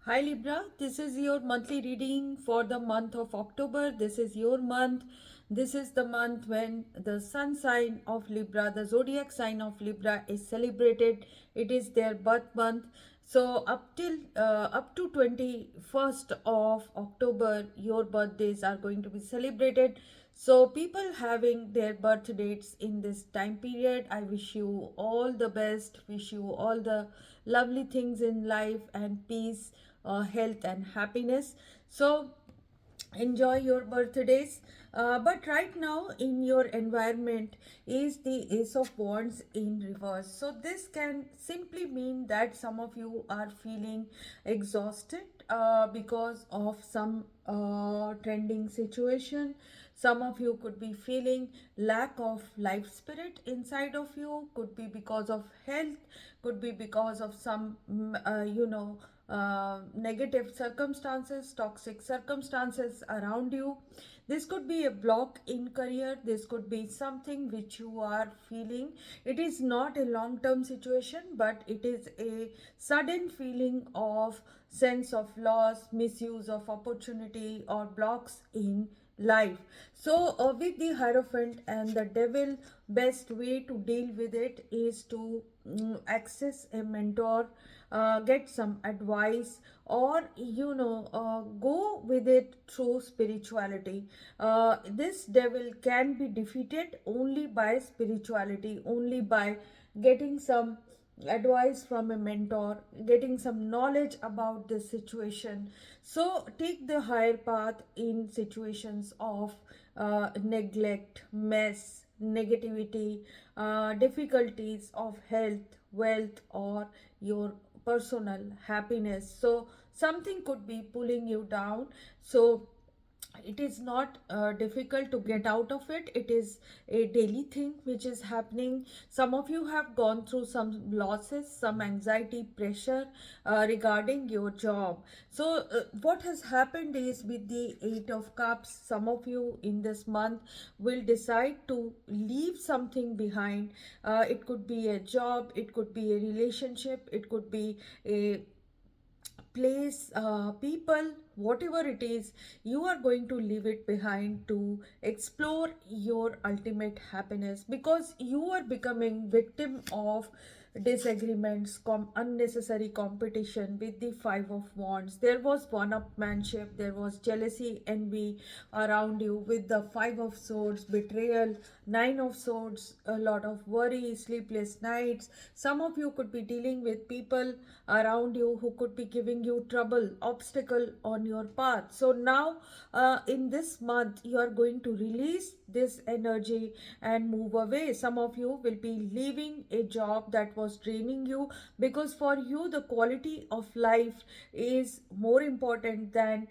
Hi Libra, this is your monthly reading for the month of October. This is your month. This is the month when the sun sign of Libra, the zodiac sign of Libra is celebrated. It is their birth month. So up to 21st of October, your birthdays are going to be celebrated. So people having their birth dates in this time period, I wish you all the best. Wish you all the lovely things in life and peace, health and happiness. So enjoy your birthdays. But right now in your environment is the Ace of Wands in reverse. So this can simply mean that some of you are feeling exhausted because of some trending situation. Some of you could be feeling lack of life spirit inside of you, could be because of health, could be because of some negative circumstances, toxic circumstances around you. This could be a block in career. This could be something which you are feeling. It is not a long term situation, but it is a sudden feeling of sense of loss, misuse of opportunity, or blocks in life. So with the Hierophant and the Devil, best way to deal with it is to access a mentor, get some advice, or go with it through spirituality. This devil can be defeated only by spirituality, only by getting some advice from a mentor, getting some knowledge about this situation. So take the higher path in situations of neglect, mess, negativity, difficulties of health, wealth, or your personal happiness. So something could be pulling you down. So it is not difficult to get out of it. It is a daily thing which is happening. Some of you have gone through some losses, some anxiety, pressure regarding your job. So what has happened is, with the Eight of Cups, some of you in this month will decide to leave something behind. It could be a job, it could be a relationship, it could be a place, people, whatever it is, you are going to leave it behind to explore your ultimate happiness, because you are becoming victim of disagreements, unnecessary competition. With the Five of Wands, there was one-upmanship, there was jealousy, envy around you. With the Five of Swords, betrayal. Nine of Swords, a lot of worry, sleepless nights. Some of you could be dealing with people around you who could be giving you trouble, obstacle on your path. So now in this month you are going to release this energy and move away. Some of you will be leaving a job that was draining you, because for you the quality of life is more important than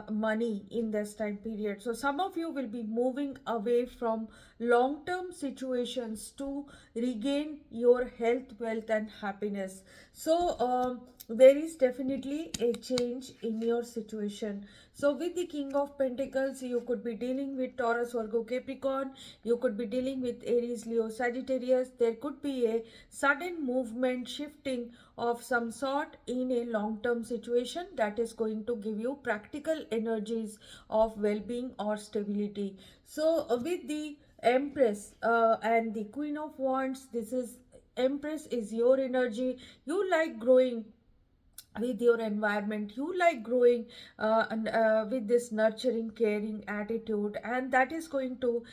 money in this time period. So some of you will be moving away from long term situations to regain your health, wealth and happiness. So there is definitely a change in your situation. So with the King of Pentacles, you could be dealing with Taurus, Virgo, Capricorn. You could be dealing with Aries, Leo, Sagittarius. There could be a sudden movement, shifting of some sort in a long term situation that is going to give you practical energies of well-being or stability. So with the Empress and the Queen of Wands, this is Empress is your energy. You like growing with your environment, you like growing with this nurturing, caring attitude, and that is going to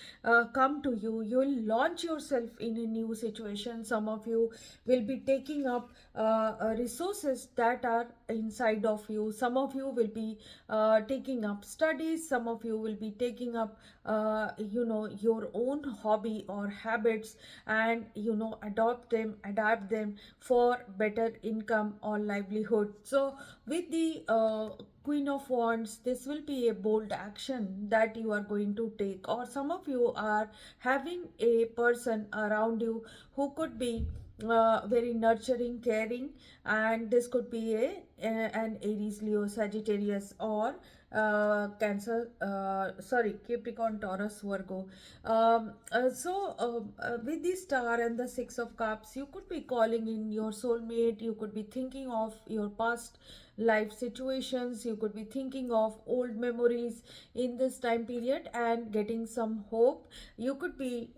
come to you. You will launch yourself in a new situation. Some of you will be taking up resources that are inside of you. Some of you will be taking up studies. Some of you will be taking up your own hobby or habits, and adopt them, adapt them for better income or livelihood. So with the Queen of Wands, this will be a bold action that you are going to take. Or some of you are having a person around you who could be very nurturing, caring, and this could be an Aries, Leo, Sagittarius, or Cancer, sorry, Capricorn, Taurus, Virgo. With the star and the six of cups, you could be calling in your soulmate. You could be thinking of your past life situations. You could be thinking of old memories in this time period and getting some hope. You could be,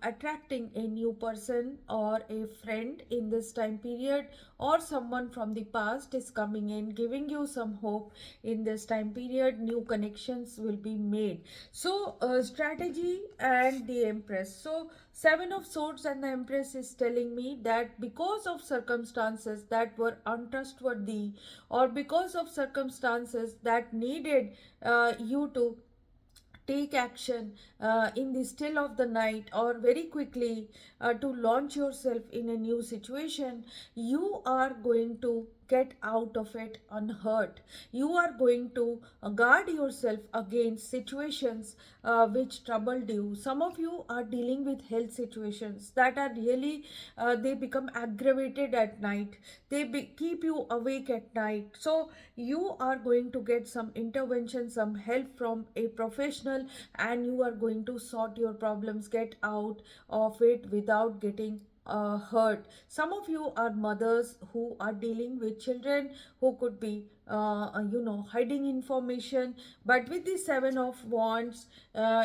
attracting a new person or a friend in this time period, or someone from the past is coming in giving you some hope. In this time period, new connections will be made. So strategy and the Empress. So Seven of Swords and the Empress is telling me that because of circumstances that were untrustworthy, or because of circumstances that needed you to take action in the still of the night, or very quickly to launch yourself in a new situation, you are going to get out of it unhurt. You are going to guard yourself against situations which troubled you. Some of you are dealing with health situations that are really, they become aggravated at night. They keep you awake at night. So you are going to get some intervention, some help from a professional, and you are going to sort your problems, get out of it without getting hurt. Some of you are mothers who are dealing with children who could be hiding information. But with the Seven of Wands,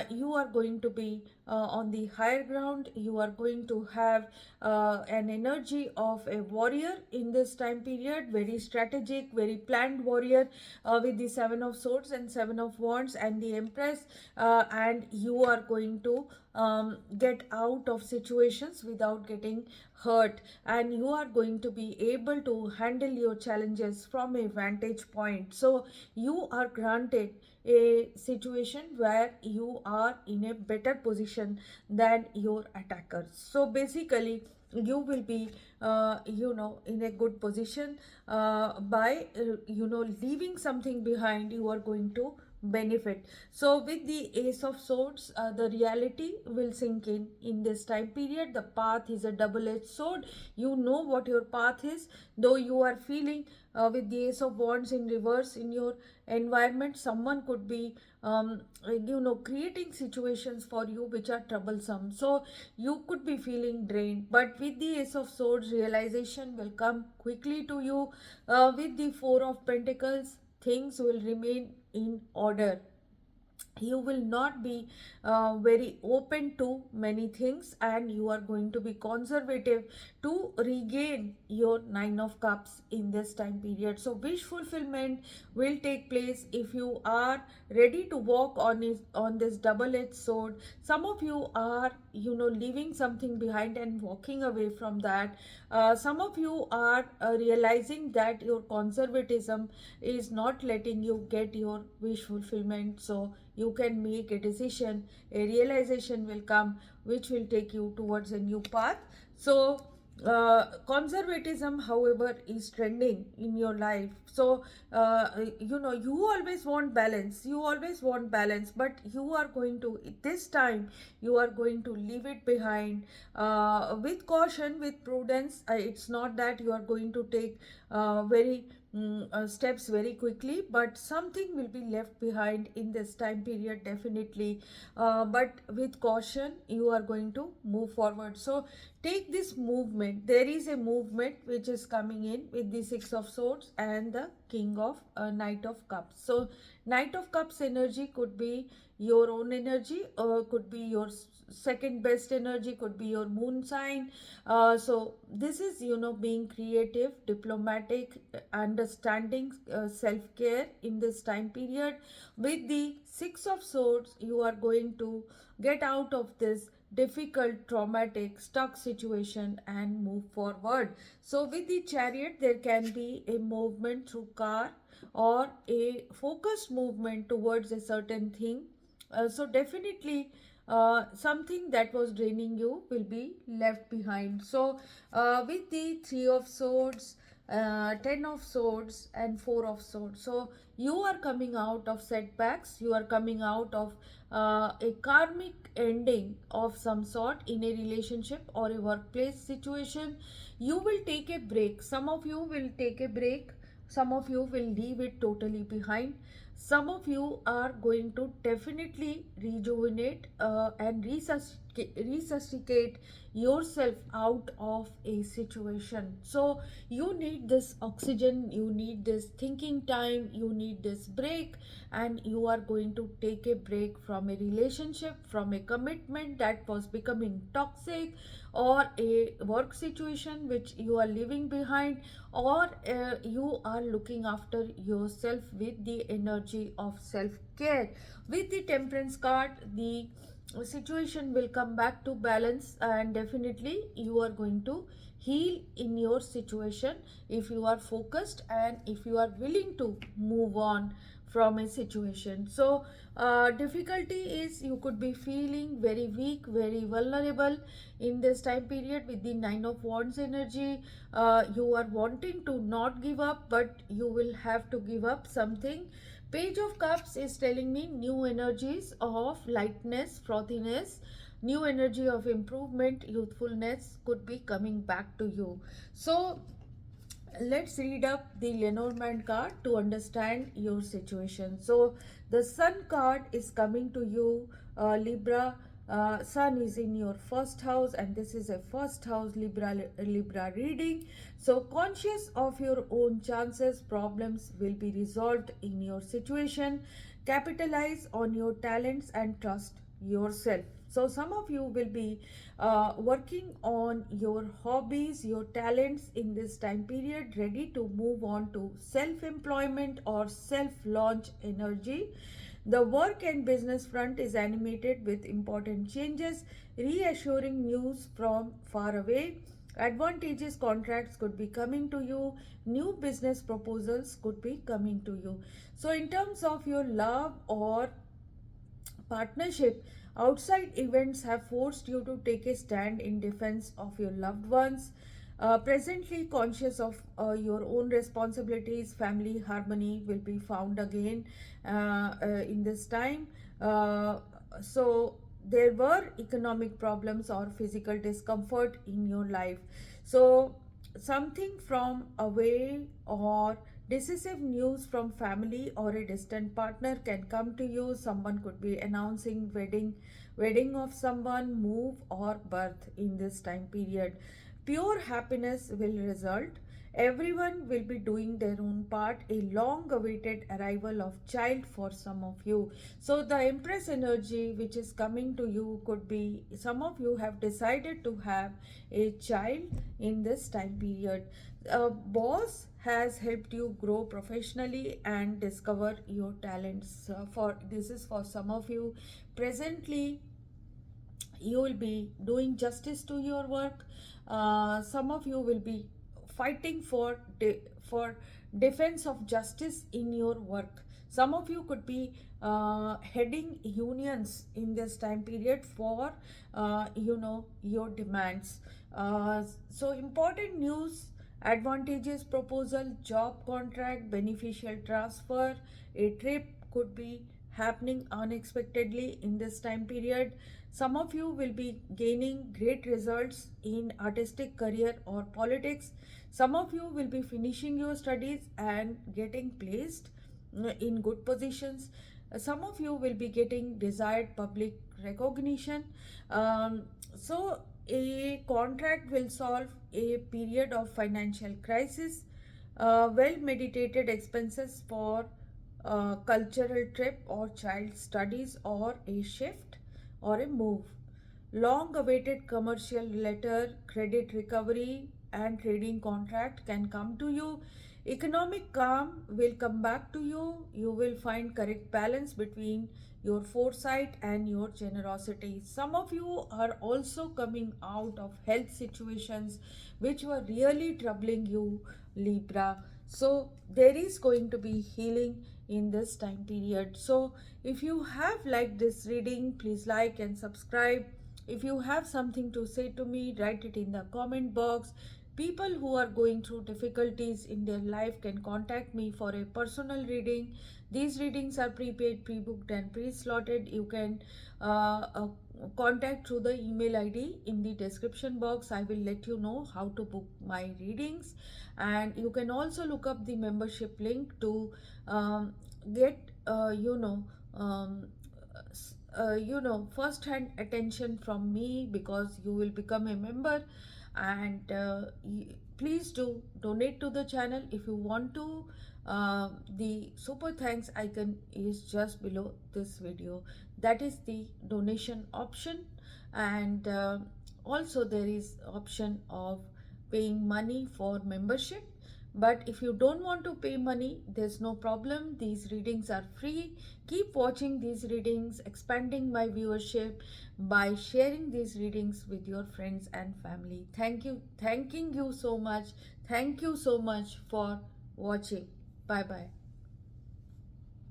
you are going to be on the higher ground. You are going to have an energy of a warrior in this time period, very strategic, very planned warrior, with the Seven of Swords and Seven of Wands and the Empress. And you are going to get out of situations without getting hurt, and you are going to be able to handle your challenges from a vantage point. So you are granted a situation where you are in a better position than your attackers. So basically, you will be in a good position by leaving something behind. You are going to benefit. So with the Ace of Swords, the reality will sink in this time period. The path is a double-edged sword. You know what your path is, though you are feeling with the Ace of Wands in reverse in your environment. Someone could be creating situations for you which are troublesome, so you could be feeling drained. But with the Ace of Swords, realization will come quickly to you. With the Four of Pentacles, things will remain in order. You will not be very open to many things, and you are going to be conservative to regain your Nine of Cups in this time period. So wish fulfillment will take place if you are ready to walk on this double-edged sword. Some of you are leaving something behind and walking away from that. Some of you are realizing that your conservatism is not letting you get your wish fulfillment. So you can make a decision, a realization will come which will take you towards a new path. So conservatism, however, is trending in your life. So you always want balance, but you are going to, this time you are going to leave it behind with caution, with prudence. It's not that you are going to take very steps very quickly, but something will be left behind in this time period, definitely. But with caution, you are going to move forward. So take this movement. There is a movement which is coming in with the Six of Swords and the King of Knight of Cups. So Knight of Cups energy could be your own energy, could be your second best energy, could be your moon sign. So this is being creative, diplomatic, understanding, self-care in this time period. With the Six of Swords, you are going to get out of this difficult, traumatic, stuck situation and move forward. So with the Chariot, there can be a movement through car, or a focused movement towards a certain thing. So definitely something that was draining you will be left behind. So with the Three of Swords, Ten of Swords and Four of Swords, so you are coming out of setbacks, you are coming out of a karmic ending of some sort in a relationship or a workplace situation. You will take a break. Some of you will take a break Some of you will leave it totally behind. Some of you are going to definitely rejuvenate and resuscitate yourself out of a situation. So you need this oxygen, you need this thinking time, you need this break, and you are going to take a break from a relationship, from a commitment that was becoming toxic, or a work situation which you are leaving behind, or you are looking after yourself with the energy of self care. With the temperance card, the situation will come back to balance, and definitely you are going to heal in your situation if you are focused and if you are willing to move on from a situation. So difficulty is you could be feeling very weak, very vulnerable in this time period. With the Nine of Wands energy, you are wanting to not give up, but you will have to give up something. Page of Cups is telling me new energies of lightness, frothiness, new energy of improvement, youthfulness could be coming back to you. So let's read up the Lenormand card to understand your situation. So the Sun card is coming to you, Libra. Sun is in your first house, and this is a first house Libra reading. So conscious of your own chances, problems will be resolved in your situation. Capitalize on your talents and trust yourself. So some of you will be working on your hobbies, your talents in this time period, ready to move on to self-employment or self-launch energy. The work and business front is animated with important changes, reassuring news from far away. Advantageous contracts could be coming to you, new business proposals could be coming to you. So in terms of your love or partnership, outside events have forced you to take a stand in defense of your loved ones. Presently conscious of your own responsibilities, family harmony will be found again in this time. So there were economic problems or physical discomfort in your life. So something from away or decisive news from family or a distant partner can come to you. Someone could be announcing wedding of someone, move or birth in this time period. Pure happiness will result. Everyone will be doing their own part. A long awaited arrival of child for some of you. So the Empress energy which is coming to you could be some of you have decided to have a child in this time period. A boss has helped you grow professionally and discover your talents. For this is for some of you. Presently you will be doing justice to your work. Some of you will be fighting for defense of justice in your work. Some of you could be heading unions in this time period for your demands. So important news, advantageous proposal, job contract, beneficial transfer, a trip could be happening unexpectedly in this time period. Some of you will be gaining great results in artistic career or politics. Some of you will be finishing your studies and getting placed in good positions. Some of you will be getting desired public recognition. So a contract will solve a period of financial crisis. Well meditated expenses for cultural trip or child studies or a shift or a move. Long awaited commercial letter, credit recovery and trading contract can come to you. Economic calm will come back to you. You will find correct balance between your foresight and your generosity. Some of you are also coming out of health situations which were really troubling you, Libra. So there is going to be healing in this time period. So if you have liked this reading, please like and subscribe. If you have something to say to me, write it in the comment box. People who are going through difficulties in their life can contact me for a personal reading. These readings are prepaid, pre-booked and pre-slotted. You can contact through the email ID in the description box. I will let you know how to book my readings, and you can also look up the membership link to get first hand attention from me, because you will become a member. And please do donate to the channel if you want to. The super thanks icon is just below this video. That is the donation option. And also there is option of paying money for membership. But if you don't want to pay money, there's no problem. These readings are free. Keep watching these readings, expanding my viewership by sharing these readings with your friends and family. Thanking you so much. Thank you so much for watching. Bye bye.